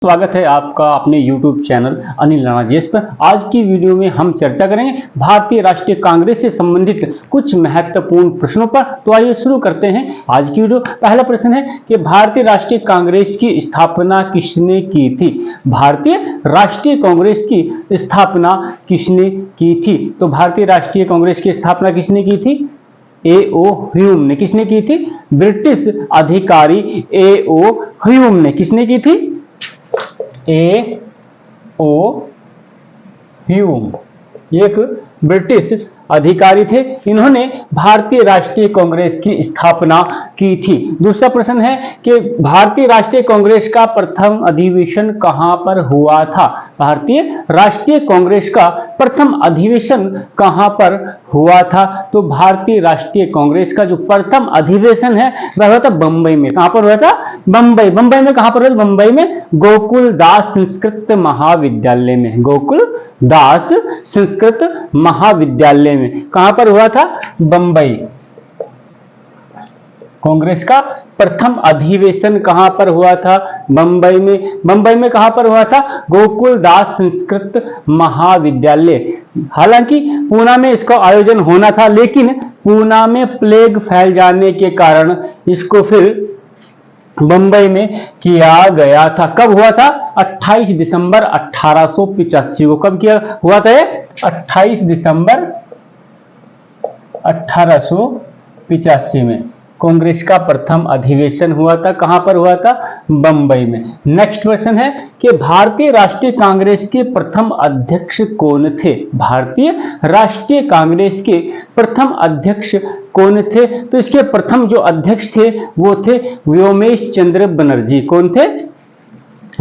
स्वागत है आपका अपने YouTube channel Anil Rana GS पर। आज की वीडियो में हम चर्चा करेंगे भारतीय राष्ट्रीय कांग्रेस से संबंधित कुछ महत्वपूर्ण प्रश्नों पर। तो आइए शुरू करते हैं आज की वीडियो। पहला प्रश्न है कि भारतीय राष्ट्रीय कांग्रेस की स्थापना किसने की थी? भारतीय राष्ट्रीय कांग्रेस की स्थापना किसने की थी? तो भारतीय राष्ट्रीय कांग्रेस की स्थापना किसने की थी? A.O. ह्यूम ने। किसने की थी? ब्रिटिश अधिकारी A.O. ह्यूम ने। किसने की थी? A.O. ह्यूम एक ब्रिटिश अधिकारी थे। इन्होंने भारतीय राष्ट्रीय कांग्रेस की स्थापना की थी। दूसरा प्रश्न है कि भारतीय राष्ट्रीय कांग्रेस का प्रथम अधिवेशन कहां पर हुआ था? भारतीय राष्ट्रीय कांग्रेस का प्रथम अधिवेशन कहां पर हुआ था? तो भारतीय राष्ट्रीय कांग्रेस का जो प्रथम अधिवेशन है वह हुआ था बंबई में। कहां पर हुआ था? बंबई। बंबई में कहां पर हुआ? बंबई में गोकुल दास संस्कृत महाविद्यालय में। गोकुल दास संस्कृत महाविद्यालय में कहां पर हुआ था? बंबई। कांग्रेस का प्रथम अधिवेशन कहां पर हुआ था? बंबई में। बंबई में कहां पर हुआ था? गोकुल दास संस्कृत महाविद्यालय। हालांकि पूना में इसका आयोजन होना था, लेकिन पूना में प्लेग फैल जाने के कारण इसको फिर बंबई में किया गया था। कब हुआ था? 28 दिसंबर 1885 को। कब किया हुआ था? 28 दिसंबर 1885 में कांग्रेस का प्रथम अधिवेशन हुआ था। कहां पर हुआ था? बंबई में। नेक्स्ट क्वेश्चन है कि भारतीय राष्ट्रीय कांग्रेस के प्रथम अध्यक्ष कौन थे? भारतीय राष्ट्रीय कांग्रेस के प्रथम अध्यक्ष कौन थे? तो इसके प्रथम जो अध्यक्ष थे वो थे व्योमेश चंद्र बनर्जी। कौन थे?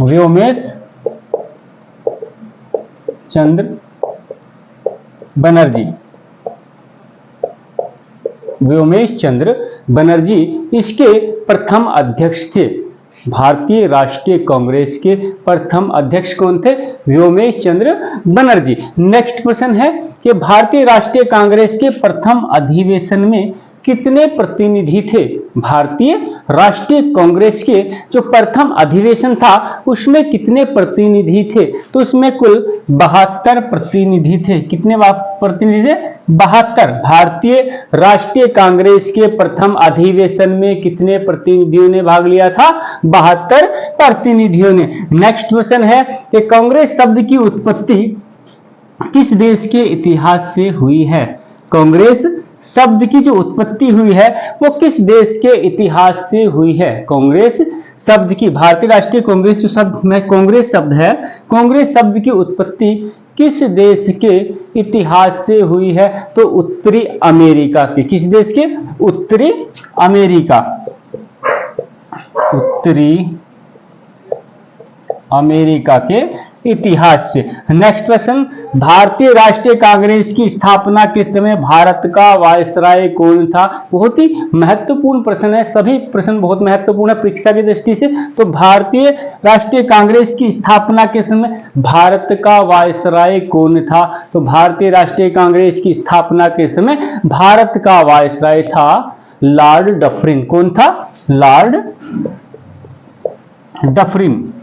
व्योमेश चंद्र बनर्जी। व्योमेश चंद्र बनर्जी इसके प्रथम अध्यक्ष थे। भारतीय राष्ट्रीय कांग्रेस के प्रथम अध्यक्ष कौन थे? व्योमेश चंद्र बनर्जी। नेक्स्ट प्रश्न है कि भारतीय राष्ट्रीय कांग्रेस के प्रथम अधिवेशन में कितने प्रतिनिधि थे? भारतीय राष्ट्रीय कांग्रेस के जो प्रथम अधिवेशन था उसमें कितने प्रतिनिधि थे? तो उसमें कुल 72 प्रतिनिधि थे। कितने प्रतिनिधि थे? 72। भारतीय राष्ट्रीय कांग्रेस के प्रथम अधिवेशन में कितने प्रतिनिधियों ने भाग लिया था? 72 प्रतिनिधियों ने। नेक्स्ट क्वेश्चन है कि कांग्रेस शब्द की उत्पत्ति किस देश के इतिहास से हुई है? कांग्रेस शब्द की जो उत्पत्ति हुई है वो किस देश के इतिहास से हुई है? कांग्रेस शब्द की, भारतीय राष्ट्रीय कांग्रेस जो शब्द में कांग्रेस शब्द है, कांग्रेस शब्द की उत्पत्ति किस देश के इतिहास से हुई है? तो उत्तरी अमेरिका के। किस देश के? उत्तरी अमेरिका। उत्तरी अमेरिका के इतिहास से। नेक्स्ट क्वेश्चन, भारतीय राष्ट्रीय कांग्रेस की स्थापना के समय भारत का वायसराय कौन था? बहुत ही महत्वपूर्ण प्रश्न है। सभी प्रश्न बहुत महत्वपूर्ण है परीक्षा की दृष्टि से। तो भारतीय राष्ट्रीय कांग्रेस की स्थापना के समय भारत का वायसराय कौन था? तो भारतीय राष्ट्रीय कांग्रेस की स्थापना के समय भारत का वायसराय था लॉर्ड डफरिन। कौन था? Lord Dufferin.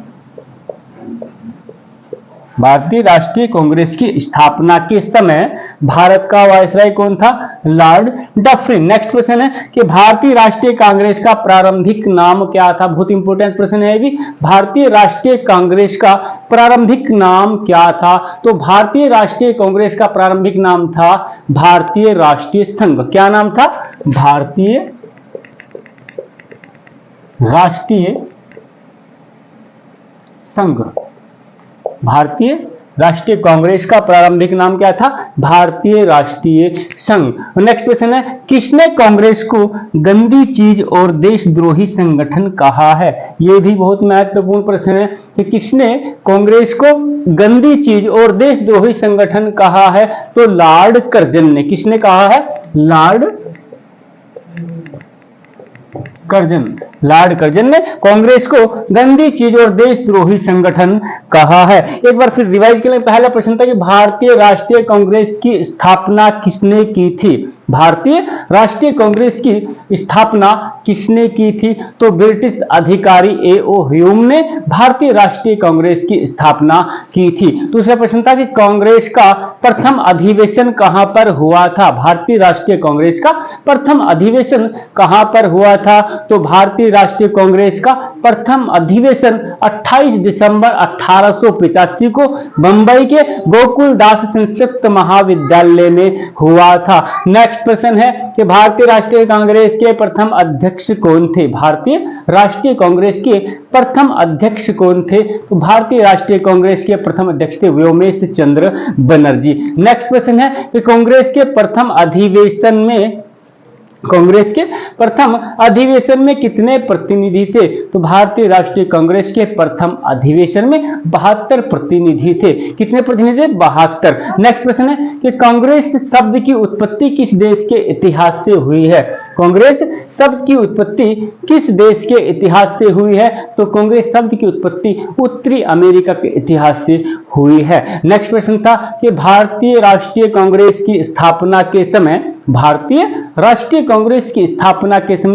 भारतीय राष्ट्रीय कांग्रेस की स्थापना के समय भारत का वायसराय कौन था? Lord Dufferin. नेक्स्ट क्वेश्चन है कि भारतीय राष्ट्रीय कांग्रेस का प्रारंभिक नाम क्या था? बहुत इंपॉर्टेंट प्रश्न है भी। भारतीय राष्ट्रीय कांग्रेस का प्रारंभिक नाम क्या था? तो भारतीय राष्ट्रीय कांग्रेस का प्रारंभिक नाम था भारतीय राष्ट्रीय संघ। क्या नाम था? भारतीय राष्ट्रीय संघ। भारतीय राष्ट्रीय कांग्रेस का प्रारंभिक नाम क्या था? भारतीय राष्ट्रीय संघ। नेक्स्ट क्वेश्चन है, किसने कांग्रेस को गंदी चीज और देशद्रोही संगठन कहा है? यह भी बहुत महत्वपूर्ण प्रश्न है कि किसने कांग्रेस को गंदी चीज और देशद्रोही संगठन कहा है? तो लॉर्ड कर्जन ने। किसने कहा है? Lord Curzon. लॉर्ड कर्जन ने कांग्रेस को गंदी चीज और देशद्रोही संगठन कहा है। एक बार फिर रिवाइज के लिए पहला प्रश्न था कि भारतीय राष्ट्रीय कांग्रेस की स्थापना किसने की थी? भारतीय राष्ट्रीय कांग्रेस की स्थापना किसने की थी? तो ब्रिटिश अधिकारी A.O. ह्यूम ने भारतीय राष्ट्रीय कांग्रेस की स्थापना की थी। दूसरा प्रश्न था कि कांग्रेस का प्रथम अधिवेशन कहां पर हुआ था? भारतीय राष्ट्रीय कांग्रेस का प्रथम अधिवेशन कहां पर हुआ था? तो भारतीय राष्ट्रीय कांग्रेस का प्रथम अधिवेशन 28 दिसंबर 1885 को बंबई के गोकुलदास संस्कृत महाविद्यालय में हुआ था। नेक्स्ट प्रश्न है कि भारतीय राष्ट्रीय कांग्रेस के प्रथम अध्यक्ष कौन थे? भारतीय राष्ट्रीय कांग्रेस के प्रथम अध्यक्ष कौन थे? तो भारतीय राष्ट्रीय कांग्रेस के प्रथम अध्यक्ष थे व्योमेश चंद्र बनर्जी। नेक्स्ट प्रश्न है कि कांग्रेस के प्रथम अधिवेशन में कितने प्रतिनिधि थे? तो भारतीय राष्ट्रीय कांग्रेस के प्रथम अधिवेशन में 72 प्रतिनिधि थे। कितने प्रतिनिधि थे? 72। नेक्स्ट प्रश्न है कि कांग्रेस शब्द की उत्पत्ति किस देश के इतिहास से हुई है? कांग्रेस शब्द की उत्पत्ति किस देश के इतिहास से हुई है? तो कांग्रेस शब्द की उत्पत्ति उत्तरी अमेरिका के इतिहास से हुई है। नेक्स्ट प्रश्न था कि भारतीय राष्ट्रीय कांग्रेस की स्थापना के समय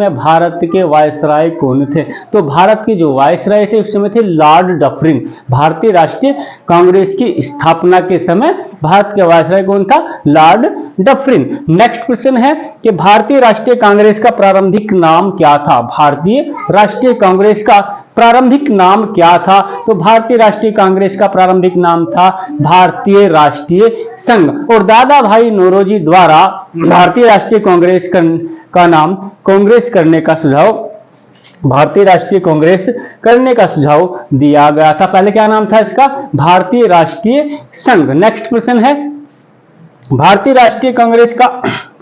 भारत के वायसराय कौन थे? तो भारत के जो वायसराय थे उस समय थे लॉर्ड डफरिन। भारतीय राष्ट्रीय कांग्रेस की स्थापना के समय भारत के वायसराय कौन था? Lord Dufferin. नेक्स्ट प्रश्न है कि भारतीय राष्ट्रीय कांग्रेस का प्रारंभिक नाम क्या था? भारतीय राष्ट्रीय कांग्रेस का प्रारंभिक नाम क्या था? तो भारतीय राष्ट्रीय कांग्रेस का प्रारंभिक नाम था भारतीय राष्ट्रीय संघ। और दादा भाई नौरोजी द्वारा भारतीय राष्ट्रीय कांग्रेस का नाम कांग्रेस करने का सुझाव भारतीय राष्ट्रीय कांग्रेस करने का सुझाव दिया गया था। पहले क्या नाम था इसका? भारतीय राष्ट्रीय संघ। नेक्स्ट प्रश्न है भारतीय राष्ट्रीय कांग्रेस का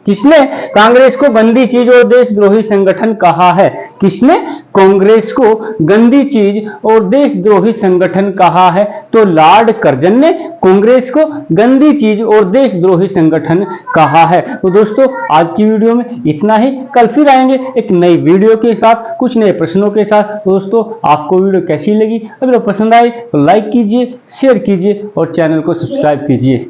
किसने कांग्रेस को गंदी चीज और देशद्रोही संगठन कहा है? किसने कांग्रेस को गंदी चीज और देशद्रोही संगठन कहा है? तो लॉर्ड कर्जन ने कांग्रेस को गंदी चीज और देशद्रोही संगठन कहा है। तो दोस्तों आज की वीडियो में इतना ही। कल फिर आएंगे एक नई वीडियो के साथ, कुछ नए प्रश्नों के साथ। दोस्तों आपको वीडियो कैसी लगी? अगर पसंद आए तो लाइक कीजिए, शेयर कीजिए और चैनल को सब्सक्राइब कीजिए।